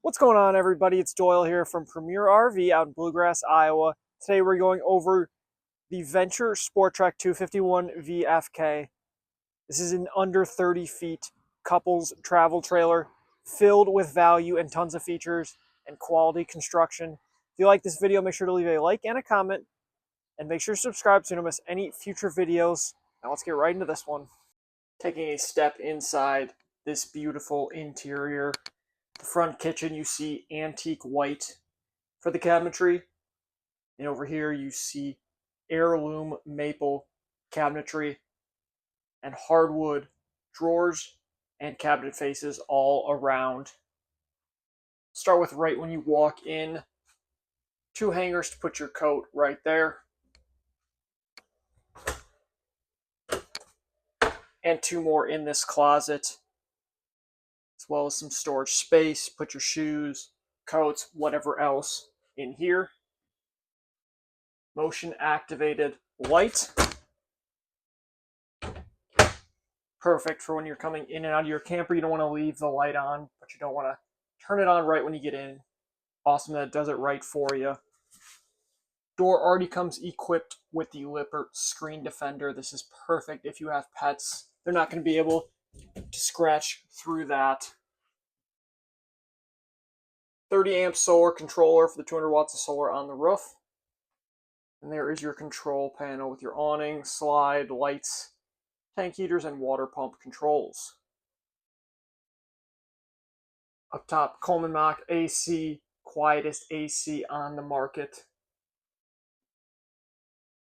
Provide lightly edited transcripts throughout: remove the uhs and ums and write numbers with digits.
What's going on, everybody? It's Doyle here from Premier RV out in Bluegrass, Iowa. Today we're going over the Venture SportTrek 251 VFK. This is an under 30 feet couples travel trailer filled with value and tons of features and quality construction. If you like this video, make sure to leave a like and a comment, and make sure to subscribe so you don't miss any future videos. Now let's get right into this one. Taking a step inside this beautiful interior. The front kitchen, you see antique white for the cabinetry. And over here, you see heirloom maple cabinetry and hardwood drawers and cabinet faces all around. Start with right when you walk in. 2 hangers to put your coat right there. And 2 more in this closet, as well as some storage space. Put your shoes, coats, whatever else in here. Motion activated light. Perfect for when you're coming in and out of your camper. You don't want to leave the light on, but you don't want to turn it on right when you get in. Awesome that it does it right for you. Door already comes equipped with the Lippert screen defender. This is perfect if you have pets. They're not going to be able to scratch through that. 30 amp solar controller for the 200 watts of solar on the roof. And there is your control panel with your awning, slide, lights, tank heaters, and water pump controls. Up top, Coleman Mach AC, quietest AC on the market.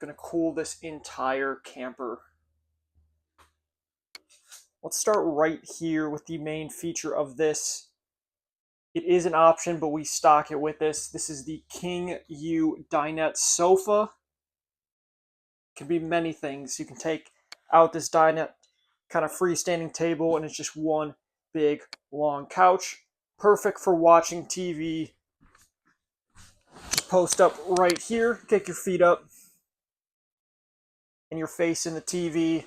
Going to cool this entire camper. Let's start right here with the main feature of this. It is an option, but we stock it with this. This is the King U dinette sofa. It can be many things. You can take out this dinette kind of freestanding table, and it's just one big long couch. Perfect for watching TV. Just post up right here, kick your feet up, and your face in the TV.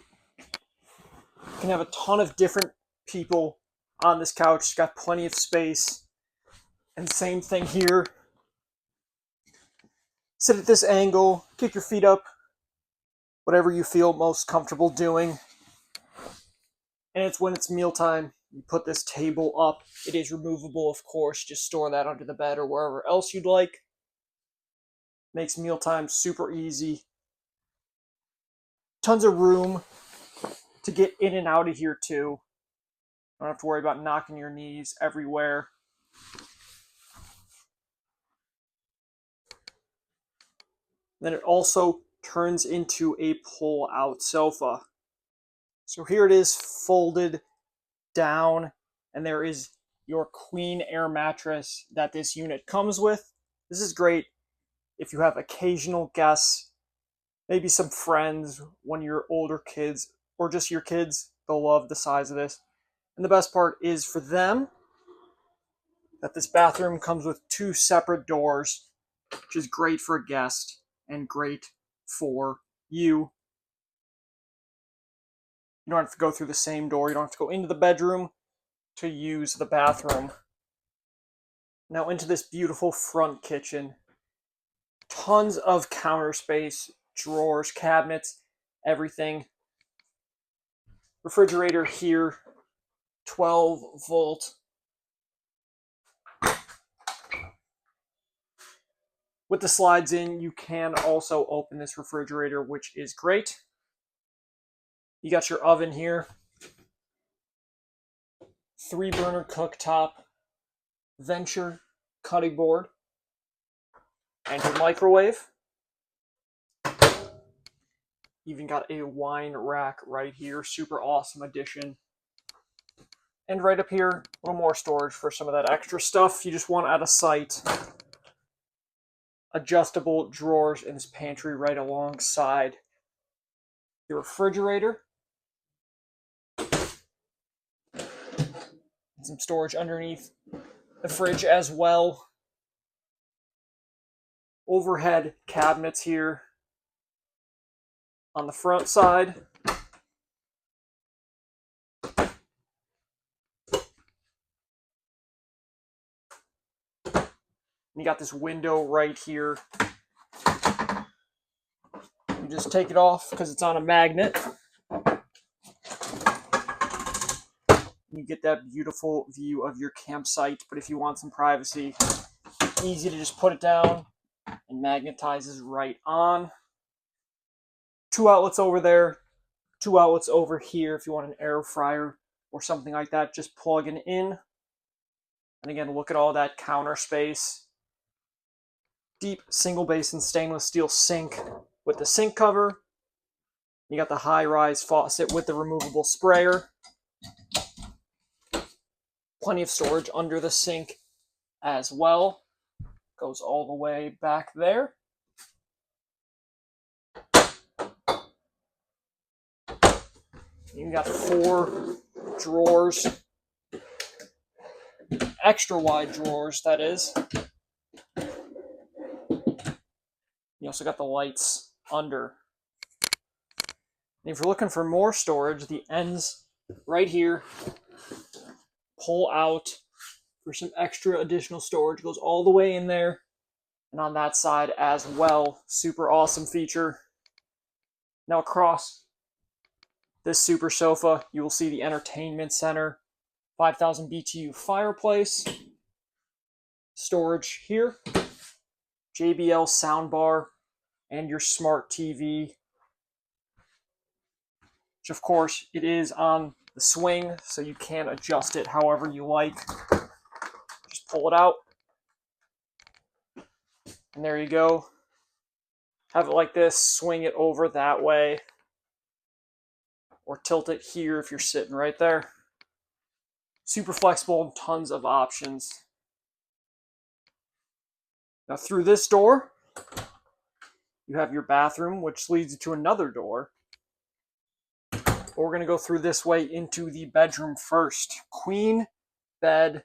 You can have a ton of different people on this couch. It's got plenty of space. And same thing here. Sit at this angle, kick your feet up, whatever you feel most comfortable doing. And it's when it's mealtime, you put this table up. It is removable, of course. Just store that under the bed or wherever else you'd like. Makes mealtime super easy. Tons of room to get in and out of here too. Don't have to worry about knocking your knees everywhere. Then it also turns into a pull-out sofa. So here it is folded down, and there is your queen air mattress that this unit comes with. This is great if you have occasional guests, maybe some friends, one of your older kids, or just your kids. They'll love the size of this. And the best part is for them that this bathroom comes with 2 separate doors, which is great for a guest and great for you. You don't have to go through the same door. You don't have to go into the bedroom to use the bathroom. Now into this beautiful front kitchen. Tons of counter space, drawers, cabinets, everything. Refrigerator here, 12 volt. With the slides in, you can also open this refrigerator, which is great. You got your oven here, 3-burner cooktop, Venture cutting board, and your microwave. Even got a wine rack right here, super awesome addition. And right up here, a little more storage for some of that extra stuff you just want out of sight. Adjustable drawers in this pantry right alongside your refrigerator. Some storage underneath the fridge as well. Overhead cabinets here on the front side. You got this window right here. You just take it off because it's on a magnet. You get that beautiful view of your campsite, but if you want some privacy, easy to just put it down and magnetizes right on. 2 outlets over there, 2 outlets over here if you want an air fryer or something like that, just plugging in. And again, look at all that counter space. Deep single basin stainless steel sink with the sink cover. You got the high-rise faucet with the removable sprayer. Plenty of storage under the sink as well. Goes all the way back there. You got 4 drawers. Extra wide drawers, that is. You also got the lights under. And if you're looking for more storage, the ends right here pull out for some extra additional storage. Goes all the way in there and on that side as well. Super awesome feature. Now across this super sofa, you will see the entertainment center, 5,000 BTU fireplace, storage here, JBL soundbar, and your smart TV, which of course it is on the swing, so you can adjust it however you like. Just pull it out, and there you go. Have it like this, swing it over that way, or tilt it here if you're sitting right there. Super flexible and tons of options. Now through this door, you have your bathroom, which leads you to another door. But we're going to go through this way into the bedroom first. Queen bed,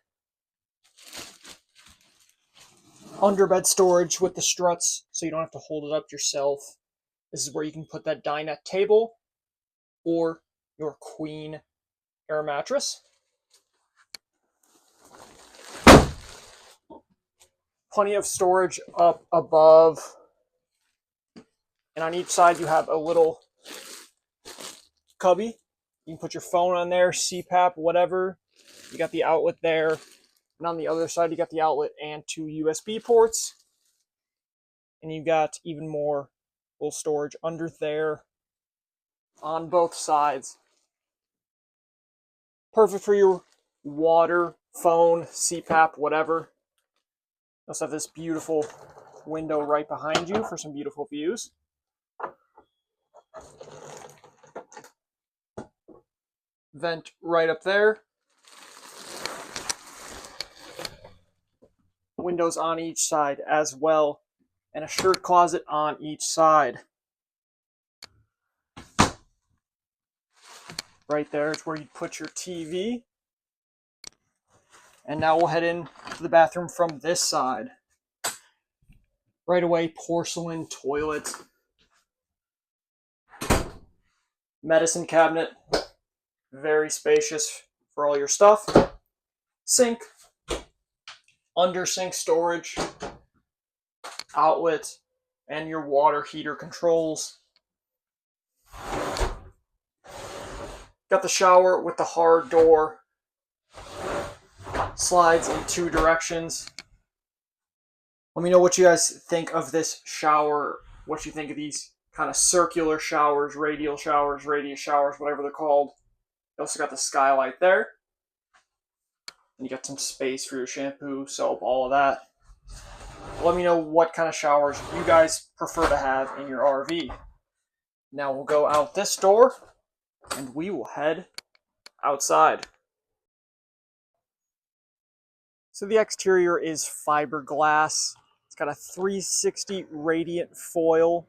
underbed storage with the struts, so you don't have to hold it up yourself. This is where you can put that dinette table or your queen air mattress. Plenty of storage up above. And on each side you have a little cubby. You can put your phone on there, CPAP, whatever. You got the outlet there. And on the other side you got the outlet and 2 USB ports. And you got even more little storage under there on both sides. Perfect for your water, phone, CPAP, whatever. You also have this beautiful window right behind you for some beautiful views. Vent right up there. Windows on each side as well. And a shirt closet on each side. Right there is where you put your TV. And now we'll head in to the bathroom from this side. Right away, porcelain toilet. Medicine cabinet. Very spacious for all your stuff. Sink. Under sink storage. Outlet. And your water heater controls. Got the shower with the hard door. Slides in 2 directions. Let me know what you guys think of this shower. What you think of these kind of circular showers, radius showers, whatever they're called. You also got the skylight there. And you got some space for your shampoo, soap, all of that. Let me know what kind of showers you guys prefer to have in your RV. Now we'll go out this door and we will head outside. So the exterior is fiberglass. It's got a 360 radiant foil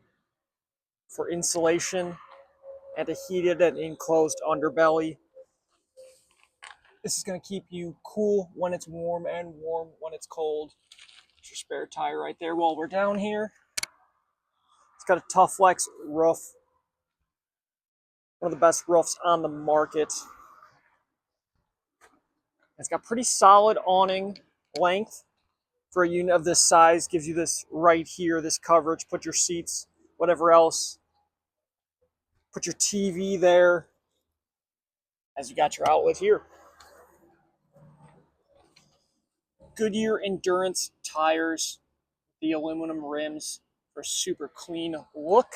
for insulation and a heated and enclosed underbelly. This is going to keep you cool when it's warm and warm when it's cold. There's your spare tire right there while we're down here. It's got a Tough Flex roof. One of the best roofs on the market. It's got pretty solid awning length. for a unit of this size. Gives you this right here, this coverage. Put your seats, whatever else. Put your TV there, as you got your outlet here. Goodyear Endurance tires, the aluminum rims for a super clean look.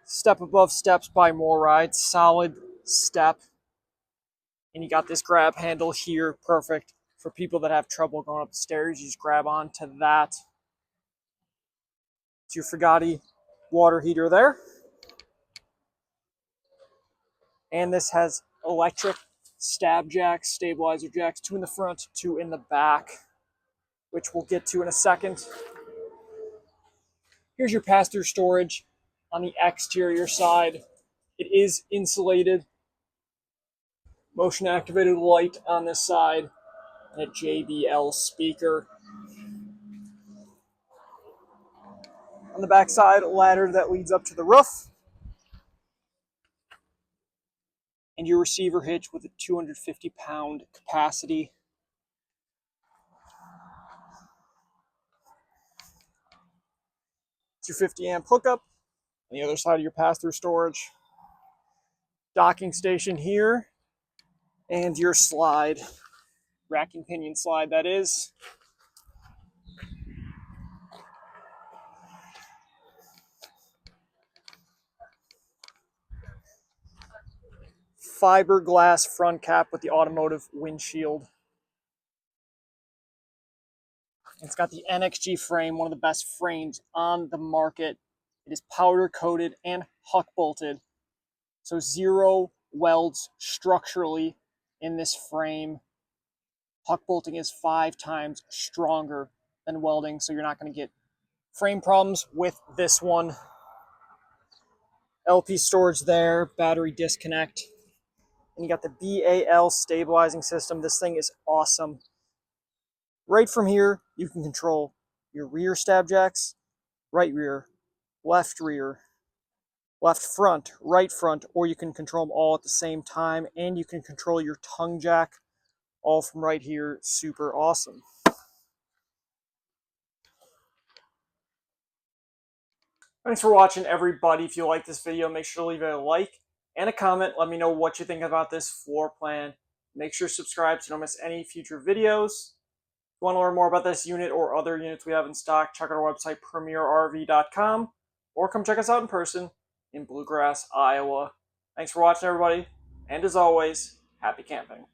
Step above steps by Moride, solid step. And you got this grab handle here, perfect for people that have trouble going up the stairs. You just grab onto that. It's your Fugatti water heater there. And this has electric stab jacks, stabilizer jacks, 2 in the front, 2 in the back, which we'll get to in a second. Here's your pass-through storage on the exterior side. It is insulated. Motion-activated light on this side, and a JBL speaker. On the back side, a ladder that leads up to the roof. And your receiver hitch with a 250-pound capacity. It's your 50-amp hookup on the other side of your pass-through storage. Docking station here, and your slide. Racking pinion slide, that is. Fiberglass front cap with the automotive windshield. It's got the NXG frame, one of the best frames on the market. It is powder coated and huck bolted. So 0 welds structurally in this frame. Huck bolting is 5 times stronger than welding, so you're not going to get frame problems with this one. LP storage there, battery disconnect. And you got the BAL stabilizing system. This thing is awesome. Right from here, you can control your rear stab jacks, right rear, left front, right front, or you can control them all at the same time, and you can control your tongue jack all from right here. Super awesome. Thanks for watching, everybody. If you like this video, make sure to leave a like and a comment. Let me know what you think about this floor plan. Make sure to subscribe so you don't miss any future videos. If you want to learn more about this unit or other units we have in stock, check out our website, premierrv.com, or come check us out in person in Bluegrass, Iowa. Thanks for watching, everybody, and as always, happy camping.